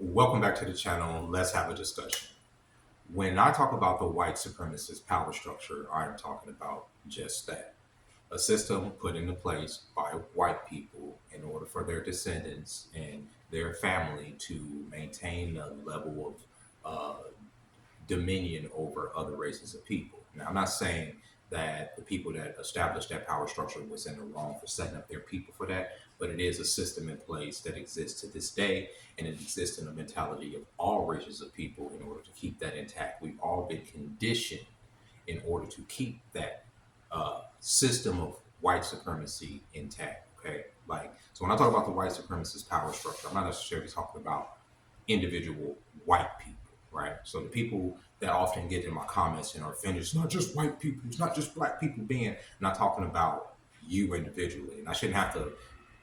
Welcome back to the channel. Let's have a discussion. When I talk about the white supremacist power structure, I'm talking about just that. A system put into place by white people in order for their descendants and their family to maintain a level of dominion over other races of people. Now, I'm not saying that the people that established that power structure was in the wrong for setting up their people for that, but it is a system in place that exists to this day, and it exists in the mentality of all races of people in order to keep that intact. We've all been conditioned in order to keep that system of white supremacy intact. Okay, so when I talk about the white supremacist power structure, I'm not necessarily talking about individual white people, right? So the people that often get in my comments and are offended, it's not just white people, it's not just black people being, I'm not talking about you individually. And I shouldn't have to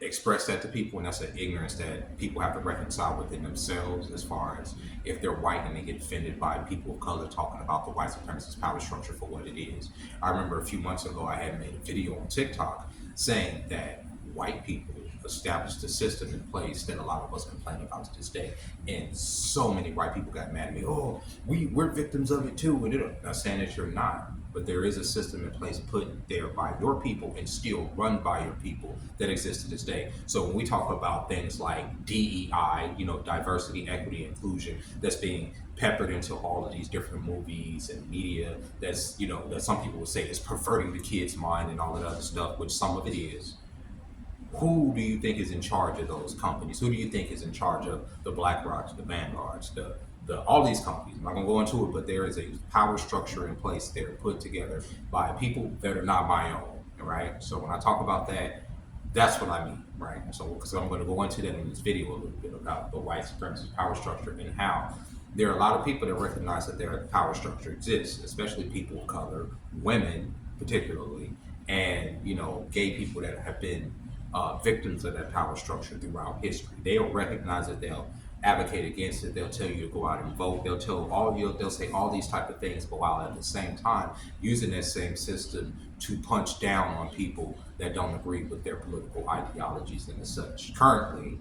express that to people, and that's an ignorance that people have to reconcile within themselves as far as if they're white and they get offended by people of color talking about the white supremacist power structure for what it is. I remember a few months ago I had made a video on TikTok saying that white people established a system in place that a lot of us complain about to this day. And so many white people got mad at me. Oh, we're victims of it too. And I'm not saying that you're not, but there is a system in place put there by your people and still run by your people that exists to this day. So when we talk about things like DEI, diversity, equity, inclusion, that's being peppered into all of these different movies and media, that's, that some people would say is perverting the kid's mind and all that other stuff, which some of it is. Who do you think is in charge of those companies? Who do you think is in charge of the BlackRocks, the Vanguards, the all these companies? I'm not going to go into it, but there is a power structure in place there put together by people that are not my own, right? So when I talk about that, that's what I mean, right? So because I'm going to go into that in this video a little bit about the white supremacist power structure and how there are a lot of people that recognize that their power structure exists, especially people of color, women particularly, and gay people that have been victims of that power structure throughout history. They'll recognize it. They'll advocate against it. They'll tell you to go out and vote. They'll tell all you. They'll say all these type of things, but while at the same time using that same system to punch down on people that don't agree with their political ideologies and such. Currently,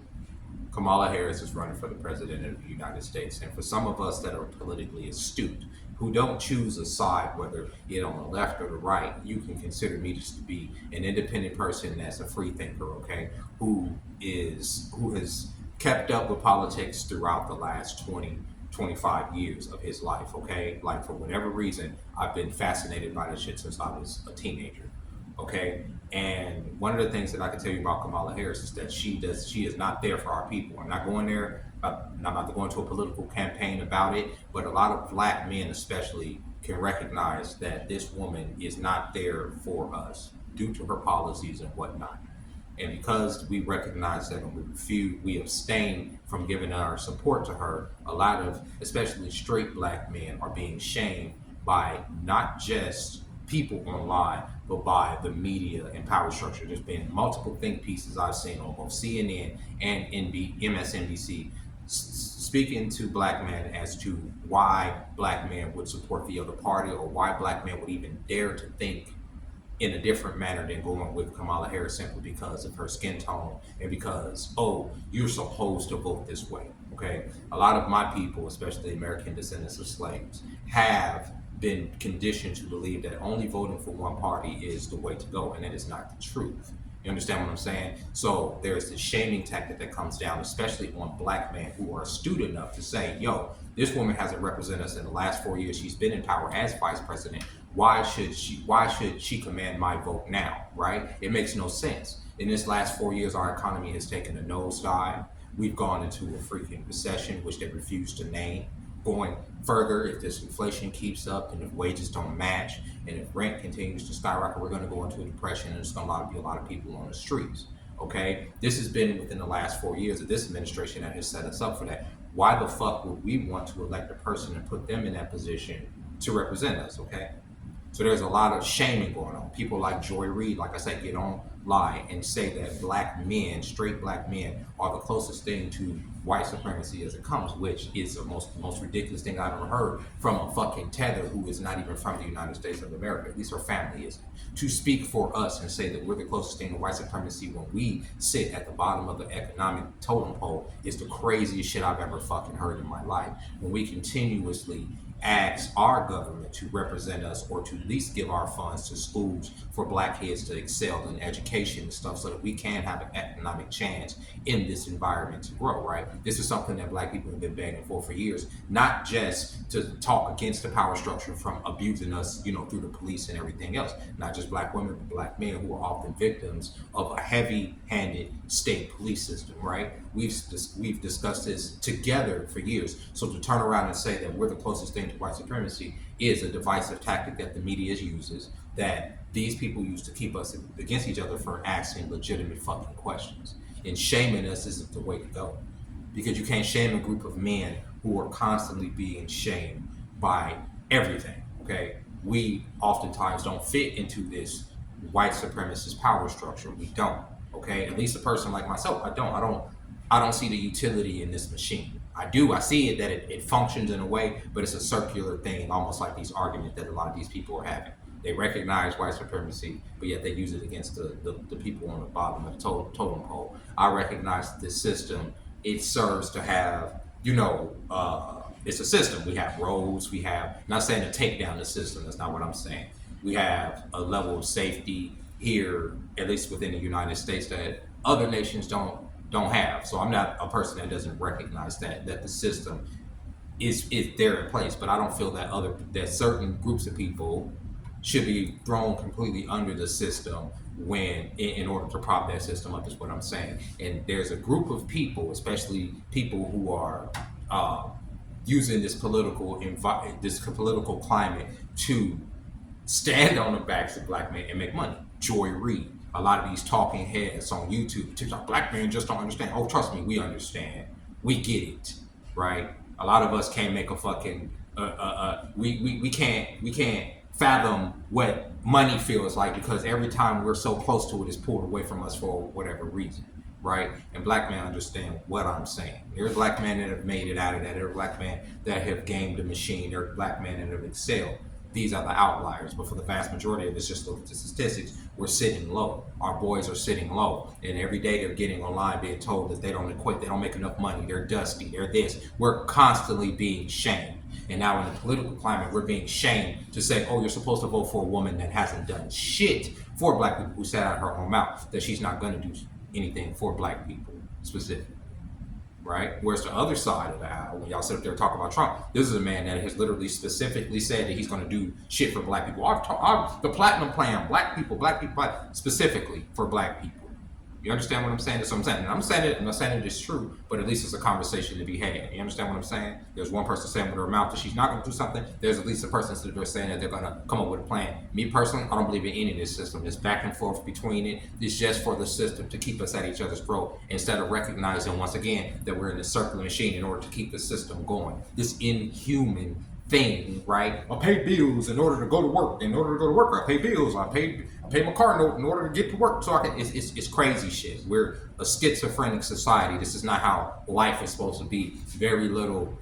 Kamala Harris is running for the president of the United States. And for some of us that are politically astute, who don't choose a side, whether you're on the left or the right, you can consider me just to be an independent person that's a free thinker, okay, who has kept up with politics throughout the last 20, 25 years of his life, okay? Like, for whatever reason, I've been fascinated by this shit since I was a teenager. Okay, and one of the things that I can tell you about Kamala Harris is that she is not there for our people. I'm not going there. I'm not about to go into a political campaign about it, but a lot of black men especially can recognize that this woman is not there for us due to her policies and whatnot. And because we recognize that and we abstain from giving our support to her, a lot of, especially straight black men, are being shamed by not just people online, but by the media and power structure. There's been multiple think pieces I've seen on both CNN and MSNBC speaking to black men as to why black men would support the other party or why black men would even dare to think in a different manner than going with Kamala Harris simply because of her skin tone and because, oh, you're supposed to vote this way, okay? A lot of my people, especially American descendants of slaves, have been conditioned to believe that only voting for one party is the way to go, and that is not the truth. You understand what I'm saying? So there's this shaming tactic that comes down, especially on black men who are astute enough to say, yo, this woman hasn't represented us in the last 4 years. She's been in power as vice president. Why should she command my vote now, right? It makes no sense. In this last 4 years, our economy has taken a nosedive. We've gone into a freaking recession, which they refuse to name. Going further, if this inflation keeps up and if wages don't match and if rent continues to skyrocket, we're going to go into a depression and there's going to be a lot of people on the streets. Okay, this has been within the last 4 years of this administration that has set us up for that. Why the fuck would we want to elect a person and put them in that position to represent us? Okay, so there's a lot of shaming going on. People like Joy Reid, like I said, get on lie and say that black men, straight black men, are the closest thing to white supremacy as it comes, which is the most ridiculous thing I've ever heard from a fucking tether who is not even from the United States of America. At least her family isn't. To speak for us and say that we're the closest thing to white supremacy when we sit at the bottom of the economic totem pole is the craziest shit I've ever fucking heard in my life. When we continuously ask our government to represent us or to at least give our funds to schools for black kids to excel in education and stuff so that we can have an economic chance in this environment to grow, right? This is something that black people have been begging for years, not just to talk against the power structure from abusing us, through the police and everything else. Not just black women, but black men who are often victims of a heavy-handed state police system, right? We've discussed this together for years. So to turn around and say that we're the closest thing to white supremacy is a divisive tactic that the media uses, that these people use to keep us against each other for asking legitimate fucking questions. And shaming us isn't the way to go. Because you can't shame a group of men who are constantly being shamed by everything, okay? We oftentimes don't fit into this white supremacist power structure. We don't, okay? At least a person like myself, I don't see the utility in this machine. I see it that it functions in a way, but it's a circular thing, almost like these arguments that a lot of these people are having. They recognize white supremacy, but yet they use it against the people on the bottom of the totem pole. I recognize that this system, it serves to have, it's a system. We have roads, not saying to take down the system, that's not what I'm saying. We have a level of safety here, at least within the United States, that other nations don't have. So I'm not a person that doesn't recognize that the system is there in place, but I don't feel that certain groups of people should be thrown completely under the system when in order to prop that system up, is what I'm saying. And there's a group of people, especially people who are using this political climate to stand on the backs of black men and make money. Joy Reid, a lot of these talking heads on YouTube, TikTok, black men just don't understand. Oh, trust me, we understand. We get it, right? A lot of us can't make a fucking we can't fathom what money feels like, because every time we're so close to it, it's pulled away from us for whatever reason, right? And black men understand what I'm saying. There's black men that have made it out of that. There are black men that have gamed the machine. There are black men that have excelled. These are the outliers, but for the vast majority of us, just look at the statistics, we're sitting low. Our boys are sitting low, and every day they're getting online being told that they don't equate, they don't make enough money, they're dusty, they're this. We're constantly being shamed. And now in the political climate, we're being shamed to say, oh, you're supposed to vote for a woman that hasn't done shit for black people, who said out her own mouth that she's not going to do anything for black people specifically. Right? Whereas the other side of the aisle, when y'all sit up there and talk about Trump, this is a man that has literally specifically said that he's going to do shit for black people. The platinum plan, black people, specifically for black people. You understand what I'm saying? That's what I'm saying. And I'm not saying it is true, but at least it's a conversation to be had. You understand what I'm saying? There's one person saying with her mouth that she's not going to do something. There's at least a person sitting there saying that they're going to come up with a plan. Me personally, I don't believe in any of this system. It's back and forth between it. It's just for the system to keep us at each other's throat, instead of recognizing once again that we're in this circular machine in order to keep the system going. This inhuman thing, right? I pay bills in order to go to work. In order to go to work, I pay bills. I pay my car note in order to get to work. So it's crazy shit. We're a schizophrenic society. This is not how life is supposed to be. Very little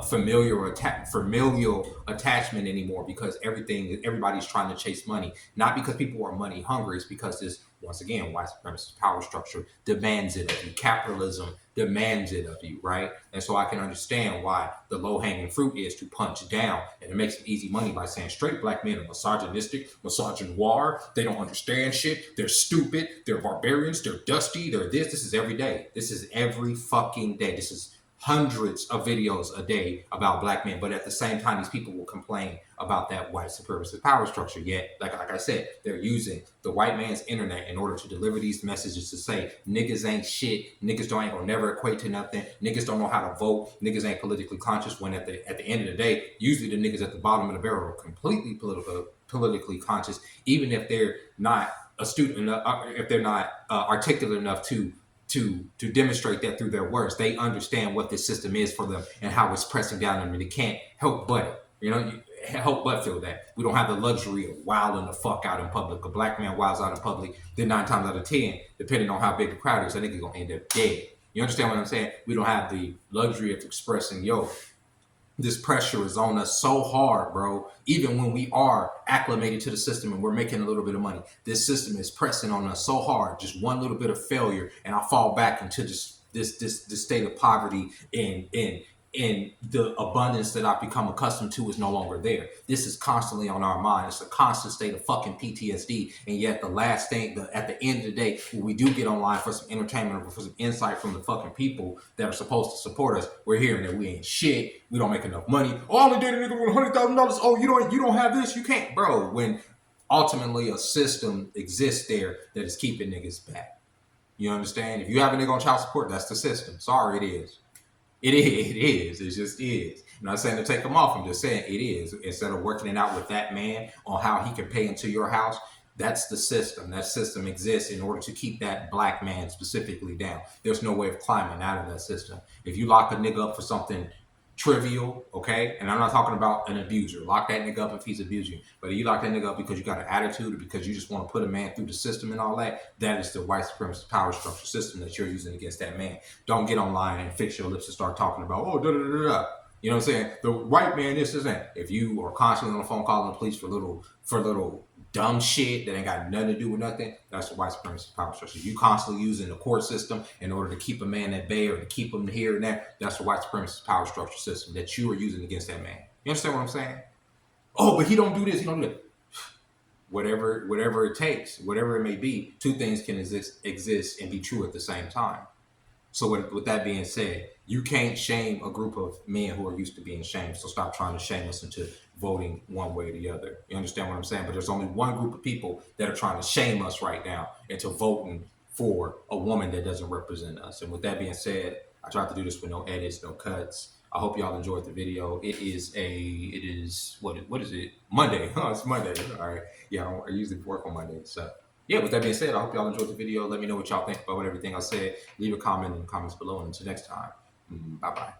familial attachment anymore, because everybody's trying to chase money. Not because people are money hungry. It's because this, once again, white supremacist power structure demands it of you. Capitalism demands it of you, right? And so I can understand why the low-hanging fruit is to punch down and to make some easy money by saying straight black men are misogynistic, misogynoir, they don't understand shit, they're stupid, they're barbarians, they're dusty, they're this. This is every day. This is every fucking day. This is hundreds of videos a day about black men, but at the same time, these people will complain about that white supremacist power structure. Yet, like I said, they're using the white man's internet in order to deliver these messages to say niggas ain't shit, niggas ain't gonna never equate to nothing, niggas don't know how to vote, niggas ain't politically conscious. When at the end of the day, usually the niggas at the bottom of the barrel are completely politically conscious, even if they're not astute enough, if they're not articulate enough to demonstrate that through their words. They understand what this system is for them and how it's pressing down on them, and they can't help but it. help but feel that. We don't have the luxury of wilding the fuck out in public. A black man wilds out in public, then 9 times out of 10, depending on how big the crowd is, that nigga gonna end up dead. You understand what I'm saying? We don't have the luxury of expressing, yo, this pressure is on us so hard, bro. Even when we are acclimated to the system and we're making a little bit of money, this system is pressing on us so hard. Just one little bit of failure, and I fall back into this state of poverty, and the abundance that I've become accustomed to is no longer there. This is constantly on our mind. It's a constant state of fucking PTSD. And yet the last thing, at the end of the day, when we do get online for some entertainment or for some insight from the fucking people that are supposed to support us, we're hearing that we ain't shit. We don't make enough money. Oh, I only dated a nigga with $100,000. Oh, you don't have this. You can't, bro. When ultimately a system exists there that is keeping niggas back. You understand? If you have a nigga on child support, that's the system. Sorry, it is. It is. It just is. I'm not saying to take them off. I'm just saying it is. Instead of working it out with that man on how he can pay into your house, that's the system. That system exists in order to keep that black man specifically down. There's no way of climbing out of that system. If you lock a nigga up for something trivial, okay? And I'm not talking about an abuser. Lock that nigga up if he's abusing. But if you lock that nigga up because you got an attitude or because you just want to put a man through the system and all that, that is the white supremacist power structure system that you're using against that man. Don't get online and fix your lips and start talking about, oh, da da da da. You know what I'm saying? The white man, this is that. If you are constantly on the phone calling the police for little dumb shit that ain't got nothing to do with nothing, that's the white supremacist power structure. You constantly using the court system in order to keep a man at bay or to keep him here and there, that's the white supremacist power structure system that you are using against that man. You understand what I'm saying? Oh, but he don't do this, he don't do that. Whatever it takes, whatever it may be, two things can exist and be true at the same time. So with that being said, you can't shame a group of men who are used to being shamed. So stop trying to shame us into voting one way or the other. You understand what I'm saying? But there's only one group of people that are trying to shame us right now into voting for a woman that doesn't represent us. And with that being said, I tried to do this with no edits, no cuts. I hope y'all enjoyed the video. What is it? Monday. Oh, it's Monday. All right. Yeah, I usually work on Monday. So yeah, with that being said, I hope y'all enjoyed the video. Let me know what y'all think about everything I said. Leave a comment in the comments below. And until next time, bye-bye.